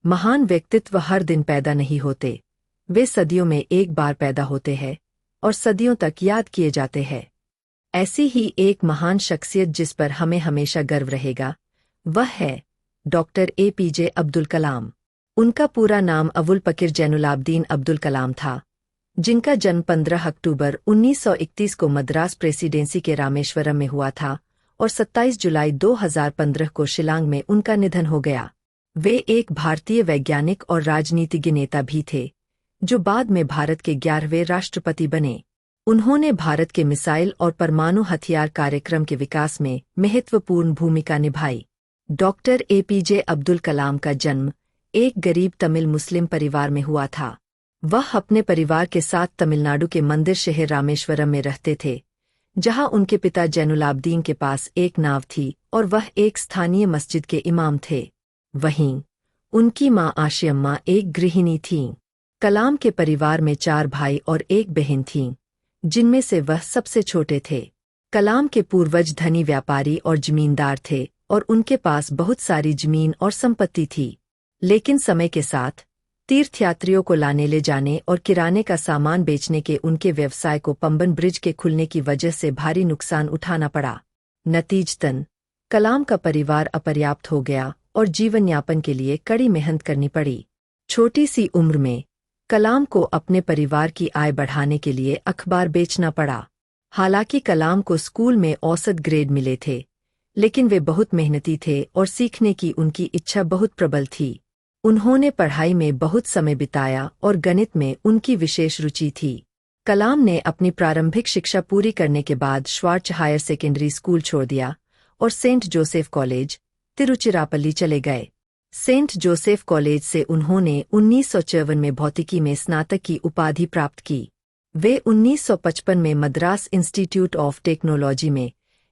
महान व्यक्तित्व हर दिन पैदा नहीं होते, वे सदियों में एक बार पैदा होते हैं और सदियों तक याद किए जाते हैं। ऐसी ही एक महान शख्सियत जिस पर हमें हमेशा गर्व रहेगा, वह है डॉक्टर APJ अब्दुल कलाम। उनका पूरा नाम अबुल पकीर जैनुलाब्दीन अब्दुल कलाम था, जिनका जन्म 15 अक्टूबर 1931 को मद्रास प्रेसिडेंसी के रामेश्वरम में हुआ था और 27 जुलाई 2015 को शिलांग में उनका निधन हो गया। वे एक भारतीय वैज्ञानिक और राजनीतिज्ञ नेता भी थे, जो बाद में भारत के 11वें राष्ट्रपति बने। उन्होंने भारत के मिसाइल और परमाणु हथियार कार्यक्रम के विकास में महत्वपूर्ण भूमिका निभाई। डॉक्टर APJ अब्दुल कलाम का जन्म एक गरीब तमिल मुस्लिम परिवार में हुआ था। वह अपने परिवार के साथ तमिलनाडु के मंदिर शहर रामेश्वरम में रहते थे, जहां उनके पिता जैनुलाब्दीन के पास एक नाव थी और वह एक स्थानीय मस्जिद के इमाम थे। वहीं उनकी मां आशियम्मा एक गृहिणी थीं। कलाम के परिवार में 4 भाई और एक बहन थीं, जिनमें से वह सबसे छोटे थे। कलाम के पूर्वज धनी व्यापारी और जमींदार थे और उनके पास बहुत सारी जमीन और संपत्ति थी। लेकिन समय के साथ तीर्थयात्रियों को लाने ले जाने और किराने का सामान बेचने के उनके व्यवसाय को पंबन ब्रिज के खुलने की वजह से भारी नुकसान उठाना पड़ा। नतीजतन कलाम का परिवार अपर्याप्त हो गया और जीवन यापन के लिए कड़ी मेहनत करनी पड़ी। छोटी सी उम्र में कलाम को अपने परिवार की आय बढ़ाने के लिए अखबार बेचना पड़ा। हालांकि कलाम को स्कूल में औसत ग्रेड मिले थे, लेकिन वे बहुत मेहनती थे और सीखने की उनकी इच्छा बहुत प्रबल थी। उन्होंने पढ़ाई में बहुत समय बिताया और गणित में उनकी विशेष रुचि थी। कलाम ने अपनी प्रारंभिक शिक्षा पूरी करने के बाद श्वार्च हायर सेकेंडरी स्कूल छोड़ दिया और सेंट जोसेफ कॉलेज, तिरुचिरापल्ली चले गए। सेंट जोसेफ कॉलेज से उन्होंने 1954 में भौतिकी में स्नातक की उपाधि प्राप्त की। वे 1955 में मद्रास इंस्टीट्यूट ऑफ टेक्नोलॉजी में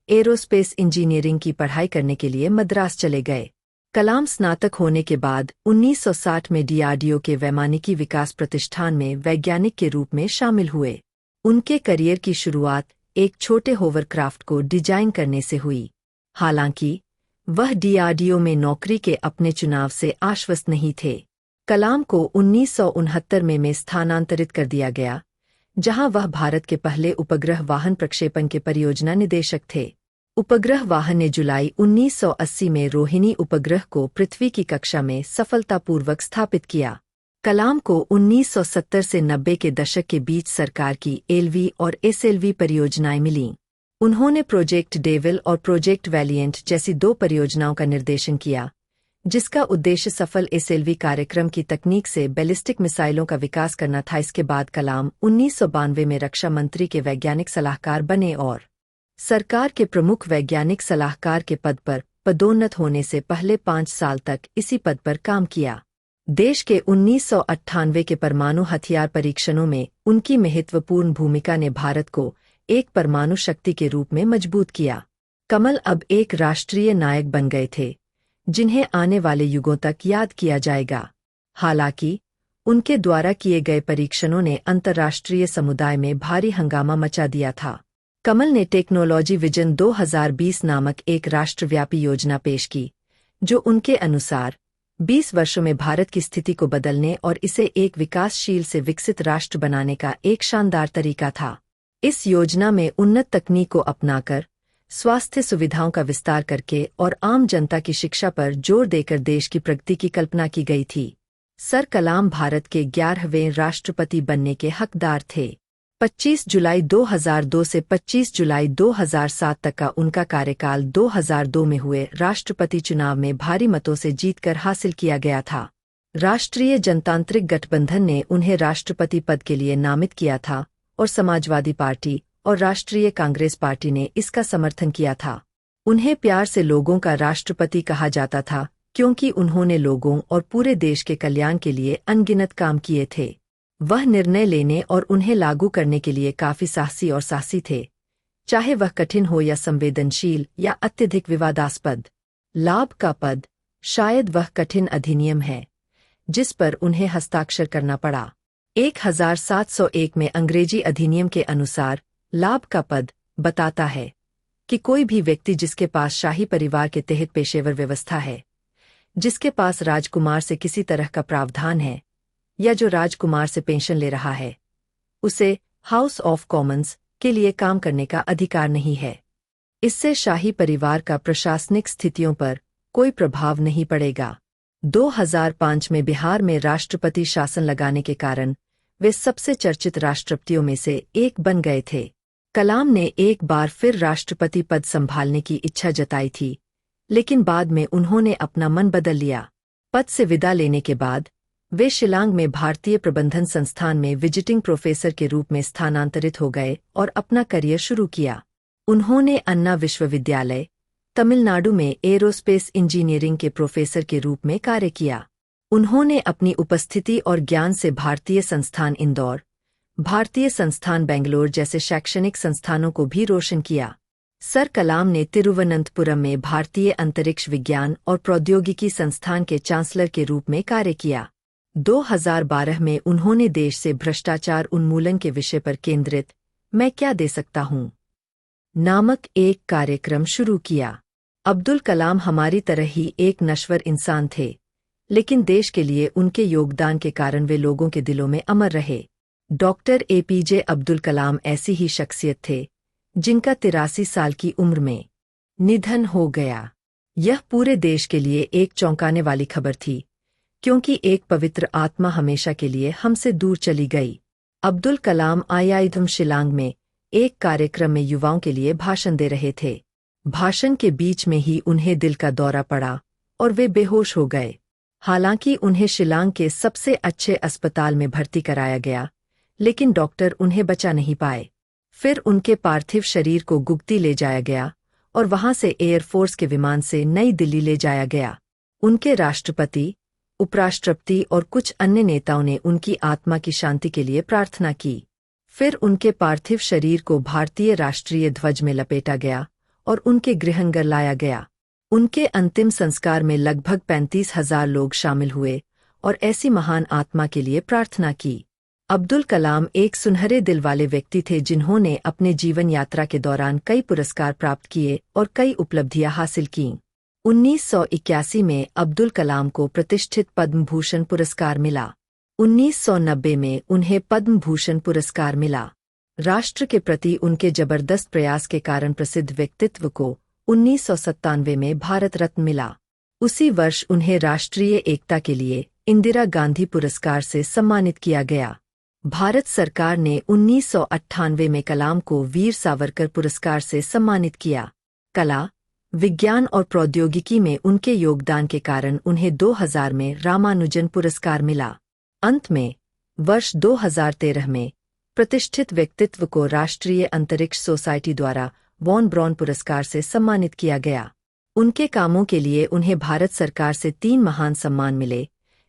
एरोस्पेस इंजीनियरिंग की पढ़ाई करने के लिए मद्रास चले गए। कलाम स्नातक होने के बाद 1960 में DRDO के वैमानिकी विकास प्रतिष्ठान में वैज्ञानिक के रूप में शामिल हुए। उनके करियर की शुरुआत एक छोटे होवरक्राफ्ट को डिजाइन करने से हुई। हालांकि वह DRDO में नौकरी के अपने चुनाव से आश्वस्त नहीं थे। कलाम को 1969 में स्थानांतरित कर दिया गया, जहां वह भारत के पहले उपग्रह वाहन प्रक्षेपण के परियोजना निदेशक थे। उपग्रह वाहन ने जुलाई 1980 में रोहिणी उपग्रह को पृथ्वी की कक्षा में सफलतापूर्वक स्थापित किया। कलाम को 1970 से 90 के दशक के बीच सरकार की LV और SLV परियोजनाएं मिलीं। उन्होंने प्रोजेक्ट डेविल और प्रोजेक्ट वैलिएंट जैसी 2 परियोजनाओं का निर्देशन किया, जिसका उद्देश्य सफल SLV कार्यक्रम की तकनीक से बैलिस्टिक मिसाइलों का विकास करना था। इसके बाद कलाम 1992 में रक्षा मंत्री के वैज्ञानिक सलाहकार बने और सरकार के प्रमुख वैज्ञानिक सलाहकार के पद पर पदोन्नत होने से पहले 5 साल तक इसी पद पर काम किया। देश के 1998 के परमाणु हथियार परीक्षणों में उनकी महत्वपूर्ण भूमिका ने भारत को एक परमाणु शक्ति के रूप में मजबूत किया। कमल अब एक राष्ट्रीय नायक बन गए थे, जिन्हें आने वाले युगों तक याद किया जाएगा। हालांकि उनके द्वारा किए गए परीक्षणों ने अंतर्राष्ट्रीय समुदाय में भारी हंगामा मचा दिया था। कमल ने टेक्नोलॉजी विजन 2020 नामक एक राष्ट्रव्यापी योजना पेश की, जो उनके अनुसार 20 वर्षों में भारत की स्थिति को बदलने और इसे एक विकासशील से विकसित राष्ट्र बनाने का एक शानदार तरीका था। इस योजना में उन्नत तकनीक को अपनाकर, स्वास्थ्य सुविधाओं का विस्तार करके और आम जनता की शिक्षा पर जोर देकर देश की प्रगति की कल्पना की गई थी। सर कलाम भारत के 11वें राष्ट्रपति बनने के हकदार थे। 25 जुलाई 2002 से 25 जुलाई 2007 तक का उनका कार्यकाल 2002 में हुए राष्ट्रपति चुनाव में भारी मतों से जीतकर हासिल किया गया था। राष्ट्रीय जनतांत्रिक गठबंधन ने उन्हें राष्ट्रपति पद के लिए नामित किया था और समाजवादी पार्टी और राष्ट्रीय कांग्रेस पार्टी ने इसका समर्थन किया था। उन्हें प्यार से लोगों का राष्ट्रपति कहा जाता था, क्योंकि उन्होंने लोगों और पूरे देश के कल्याण के लिए अनगिनत काम किए थे। वह निर्णय लेने और उन्हें लागू करने के लिए काफी साहसी थे, चाहे वह कठिन हो या संवेदनशील या अत्यधिक विवादास्पद। लाभ का पद शायद वह कठिन अधिनियम है जिस पर उन्हें हस्ताक्षर करना पड़ा। 1701 में अंग्रेजी अधिनियम के अनुसार लाभ का पद बताता है कि कोई भी व्यक्ति जिसके पास शाही परिवार के तहत पेशेवर व्यवस्था है जिसके पास राजकुमार से किसी तरह का प्रावधान है या जो राजकुमार से पेंशन ले रहा है, उसे हाउस ऑफ कॉमन्स के लिए काम करने का अधिकार नहीं है। इससे शाही परिवार का प्रशासनिक स्थितियों पर कोई प्रभाव नहीं पड़ेगा। 2005 में बिहार में राष्ट्रपति शासन लगाने के कारण वे सबसे चर्चित राष्ट्रपतियों में से एक बन गए थे। कलाम ने एक बार फिर राष्ट्रपति पद संभालने की इच्छा जताई थी, लेकिन बाद में उन्होंने अपना मन बदल लिया। पद से विदा लेने के बाद वे शिलांग में भारतीय प्रबंधन संस्थान में विजिटिंग प्रोफेसर के रूप में स्थानांतरित हो गए और अपना करियर शुरू किया। उन्होंने अन्ना विश्वविद्यालय, तमिलनाडु में एरोस्पेस इंजीनियरिंग के प्रोफेसर के रूप में कार्य किया। उन्होंने अपनी उपस्थिति और ज्ञान से भारतीय संस्थान इंदौर, भारतीय संस्थान बेंगलोर जैसे शैक्षणिक संस्थानों को भी रोशन किया। सर कलाम ने तिरुवनंतपुरम में भारतीय अंतरिक्ष विज्ञान और प्रौद्योगिकी संस्थान के चांसलर के रूप में कार्य किया। 2012 में उन्होंने देश से भ्रष्टाचार उन्मूलन के विषय पर केंद्रित मैं क्या दे सकता हूं नामक एक कार्यक्रम शुरू किया। अब्दुल कलाम हमारी तरह ही एक नश्वर इंसान थे, लेकिन देश के लिए उनके योगदान के कारण वे लोगों के दिलों में अमर रहे। डॉक्टर एपीजे अब्दुल कलाम ऐसी ही शख्सियत थे जिनका 83 साल की उम्र में निधन हो गया। यह पूरे देश के लिए एक चौंकाने वाली खबर थी, क्योंकि एक पवित्र आत्मा हमेशा के लिए हमसे दूर चली गई। अब्दुल कलाम आईआईएम शिलांग में एक कार्यक्रम में युवाओं के लिए भाषण दे रहे थे। भाषण के बीच में ही उन्हें दिल का दौरा पड़ा और वे बेहोश हो गए। हालांकि उन्हें शिलांग के सबसे अच्छे अस्पताल में भर्ती कराया गया, लेकिन डॉक्टर उन्हें बचा नहीं पाए। फिर उनके पार्थिव शरीर को गुगती ले जाया गया और वहां से एयरफोर्स के विमान से नई दिल्ली ले जाया गया। उनके राष्ट्रपति, उपराष्ट्रपति और कुछ अन्य नेताओं ने उनकी आत्मा की शांति के लिए प्रार्थना की। फिर उनके पार्थिव शरीर को भारतीय राष्ट्रीय ध्वज में लपेटा गया और उनके गृहनगर लाया गया। उनके अंतिम संस्कार में लगभग 35,000 लोग शामिल हुए और ऐसी महान आत्मा के लिए प्रार्थना की। अब्दुल कलाम एक सुनहरे दिल वाले व्यक्ति थे जिन्होंने अपने जीवन यात्रा के दौरान कई पुरस्कार प्राप्त किए और कई उपलब्धियां हासिल कीं। 1981 में अब्दुल कलाम को प्रतिष्ठित पद्म भूषण पुरस्कार मिला। 1990 में उन्हें पद्म भूषण पुरस्कार मिला। राष्ट्र के प्रति उनके जबरदस्त प्रयास के कारण प्रसिद्ध व्यक्तित्व को 1997 में भारत रत्न मिला। उसी वर्ष उन्हें राष्ट्रीय एकता के लिए इंदिरा गांधी पुरस्कार से सम्मानित किया गया। भारत सरकार ने 1998 में कलाम को वीर सावरकर पुरस्कार से सम्मानित किया। कला, विज्ञान और प्रौद्योगिकी में उनके योगदान के कारण उन्हें 2000 में रामानुजन पुरस्कार मिला। अंत में वर्ष 2013 में प्रतिष्ठित व्यक्तित्व को राष्ट्रीय अंतरिक्ष सोसाइटी द्वारा वॉन ब्रॉन पुरस्कार से सम्मानित किया गया। उनके कामों के लिए उन्हें भारत सरकार से 3 महान सम्मान मिले,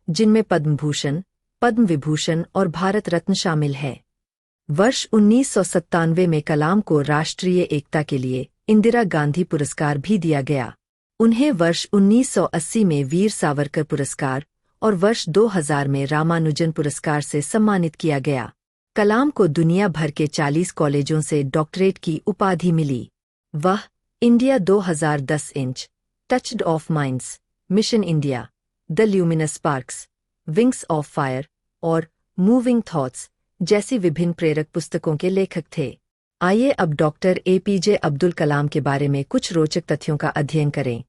जिनमें पद्म भूषण, पद्म विभूषण और भारत रत्न शामिल है। वर्ष 1997 में कलाम को राष्ट्रीय एकता के लिए इंदिरा गांधी पुरस्कार भी दिया गया। उन्हें वर्ष 1980 में वीर सावरकर पुरस्कार और वर्ष 2000 में रामानुजन पुरस्कार से सम्मानित किया गया। कलाम को दुनिया भर के 40 कॉलेजों से डॉक्टरेट की उपाधि मिली। वह India 2010 inch, touched of minds, mission India, the luminous sparks, wings of fire और मूविंग थॉट्स जैसी विभिन्न प्रेरक पुस्तकों के लेखक थे। आइए अब डॉक्टर एपीजे अब्दुल कलाम के बारे में कुछ रोचक तथ्यों का अध्ययन करें।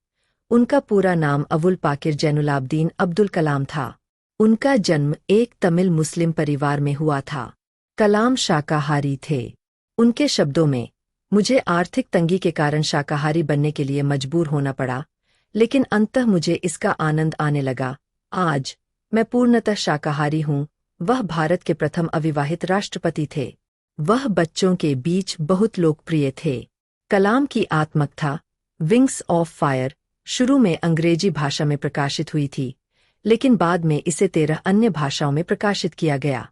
उनका पूरा नाम अबुल पाकिर जैनुलाब्दीन अब्दुल कलाम था। उनका जन्म एक तमिल मुस्लिम परिवार में हुआ था। कलाम शाकाहारी थे। उनके शब्दों में, मुझे आर्थिक तंगी के कारण शाकाहारी बनने के लिए मजबूर होना पड़ा, लेकिन अंततः मुझे इसका आनंद आने लगा। आज मैं पूर्णतः शाकाहारी हूँ। वह भारत के प्रथम अविवाहित राष्ट्रपति थे। वह बच्चों के बीच बहुत लोकप्रिय थे। कलाम की आत्मकथा विंग्स ऑफ फायर शुरू में अंग्रेजी भाषा में प्रकाशित हुई थी, लेकिन बाद में इसे 13 अन्य भाषाओं में प्रकाशित किया गया।